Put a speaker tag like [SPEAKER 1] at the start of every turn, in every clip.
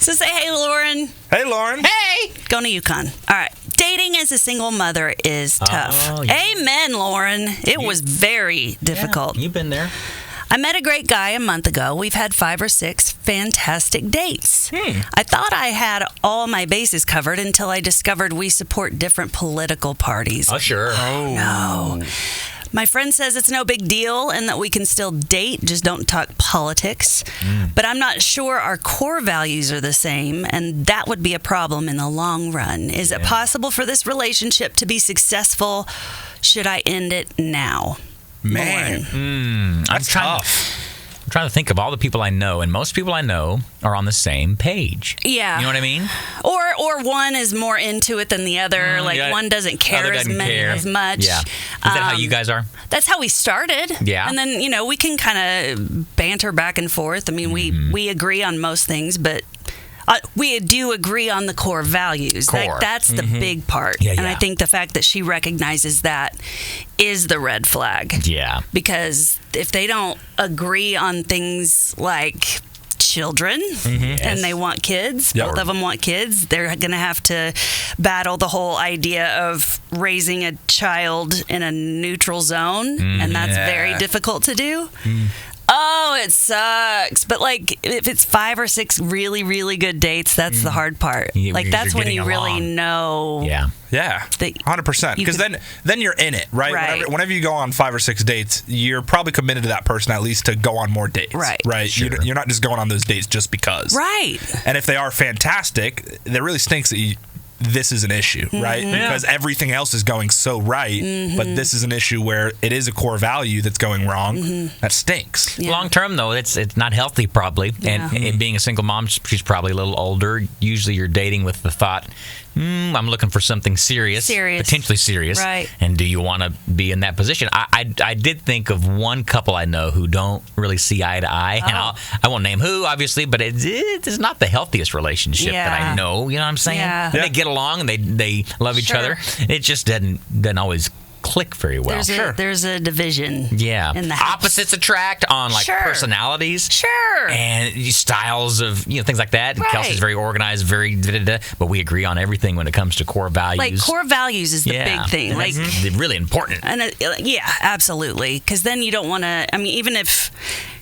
[SPEAKER 1] So say, hey, Lauren.
[SPEAKER 2] Hey, Lauren.
[SPEAKER 1] Hey. Going to Yukon. All right. Dating as a single mother is tough.
[SPEAKER 3] Oh, yeah.
[SPEAKER 1] Amen, Lauren. It was very difficult.
[SPEAKER 3] Yeah, you've been there.
[SPEAKER 1] I met a great guy a month ago. We've had 5 or 6 fantastic dates. I thought I had all my bases covered until I discovered we support different political parties.
[SPEAKER 3] Oh, sure.
[SPEAKER 2] Oh.
[SPEAKER 1] No. My friend says it's no big deal and that we can still date, just don't talk politics. But I'm not sure our core values are the same, and that would be a problem in the long run. Is it possible for this relationship to be successful? Should I end it now?
[SPEAKER 2] Man,
[SPEAKER 3] That's tough. I'm trying to think of all the people I know, and most people I know are on the same page.
[SPEAKER 1] Yeah.
[SPEAKER 3] You know what I mean?
[SPEAKER 1] Or one is more into it than the other. One doesn't care as much.
[SPEAKER 3] Yeah. Is that how you guys are?
[SPEAKER 1] That's how we started.
[SPEAKER 3] Yeah.
[SPEAKER 1] And then, we can kind of banter back and forth. I mean, we agree on most things, but we do agree on the core values. That's the big part.
[SPEAKER 3] Yeah,
[SPEAKER 1] and
[SPEAKER 3] yeah.
[SPEAKER 1] I think the fact that she recognizes that is the red flag.
[SPEAKER 3] Yeah.
[SPEAKER 1] Because if they don't agree on things like children and they want kids, both of them want kids, they're going to have to battle the whole idea of raising a child in a neutral zone, and that's very difficult to do. Oh, it sucks. But if it's 5 or 6 really, really good dates, that's the hard part. That's when you really know.
[SPEAKER 3] Yeah.
[SPEAKER 2] Yeah, 100%. Because then you're in it, right? Whenever you go on 5 or 6 dates, you're probably committed to that person at least to go on more dates. Right.
[SPEAKER 3] Sure.
[SPEAKER 2] You're not just going on those dates just because.
[SPEAKER 1] Right.
[SPEAKER 2] And if they are fantastic, that really stinks that this is an issue, right? Because everything else is going so right, but this is an issue where it is a core value that's going wrong. That stinks.
[SPEAKER 1] Yeah.
[SPEAKER 3] Long term, though, it's not healthy, probably.
[SPEAKER 1] Yeah.
[SPEAKER 3] And being a single mom, she's probably a little older. Usually you're dating with the thought, I'm looking for something serious, potentially serious.
[SPEAKER 1] Right.
[SPEAKER 3] And do you want to be in that position? I did think of one couple I know who don't really see eye to eye. And I won't name who, obviously, but it's not the healthiest relationship that I know. You know what I'm saying?
[SPEAKER 1] Yeah.
[SPEAKER 3] And they get along and they love each other. It just doesn't always click very well.
[SPEAKER 1] There's a division.
[SPEAKER 3] Yeah.
[SPEAKER 1] In the house.
[SPEAKER 3] Opposites attract on personalities.
[SPEAKER 1] Sure.
[SPEAKER 3] And styles of things like that. And Kelsey's very organized, very but we agree on everything when it comes to core values.
[SPEAKER 1] Core values is the big thing.
[SPEAKER 3] And that's really important.
[SPEAKER 1] And absolutely. Because then you don't want to. I mean, even if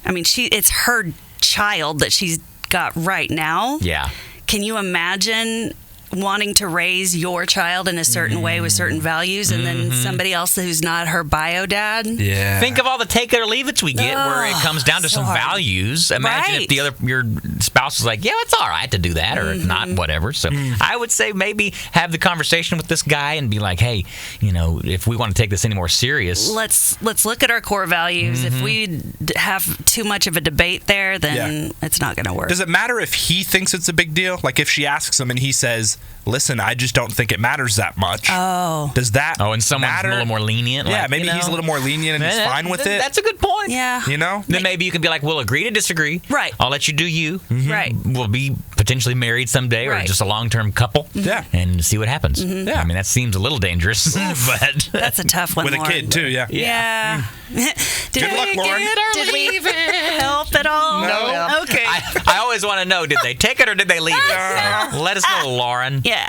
[SPEAKER 1] it's her child that she's got right now.
[SPEAKER 3] Yeah.
[SPEAKER 1] Can you imagine wanting to raise your child in a certain way with certain values, and then somebody else who's not her bio dad?
[SPEAKER 2] Yeah.
[SPEAKER 3] Think of all the take it or leave it's we get where it comes down to some values. Imagine if your spouse is like, yeah, it's all right to do that, or not, whatever. So I would say maybe have the conversation with this guy and be like, hey, if we want to take this any more serious,
[SPEAKER 1] let's look at our core values. If we have too much of a debate there, then it's not going to work.
[SPEAKER 2] Does it matter if he thinks it's a big deal? Like if she asks him and he says, listen, I just don't think it matters that much.
[SPEAKER 1] Oh.
[SPEAKER 2] Does that
[SPEAKER 3] and someone's
[SPEAKER 2] matter?
[SPEAKER 3] a little more lenient.
[SPEAKER 2] Yeah, maybe he's a little more lenient and he's fine with it.
[SPEAKER 3] That's a good point.
[SPEAKER 1] Yeah.
[SPEAKER 3] Then maybe you can be like, we'll agree to disagree.
[SPEAKER 1] Right.
[SPEAKER 3] I'll let you do you.
[SPEAKER 1] Right.
[SPEAKER 3] We'll be potentially married someday or just a long-term couple.
[SPEAKER 2] Yeah.
[SPEAKER 3] And see what happens.
[SPEAKER 2] Yeah.
[SPEAKER 3] I mean, that seems a little dangerous, but
[SPEAKER 1] that's a tough one.
[SPEAKER 2] With a kid, too, yeah.
[SPEAKER 1] Yeah.
[SPEAKER 2] Good luck, Lauren.
[SPEAKER 1] Did we help at all?
[SPEAKER 2] No.
[SPEAKER 1] Okay.
[SPEAKER 3] I always want to know, did they take it or did they leave it? Let us know, Lauren.
[SPEAKER 1] Yeah.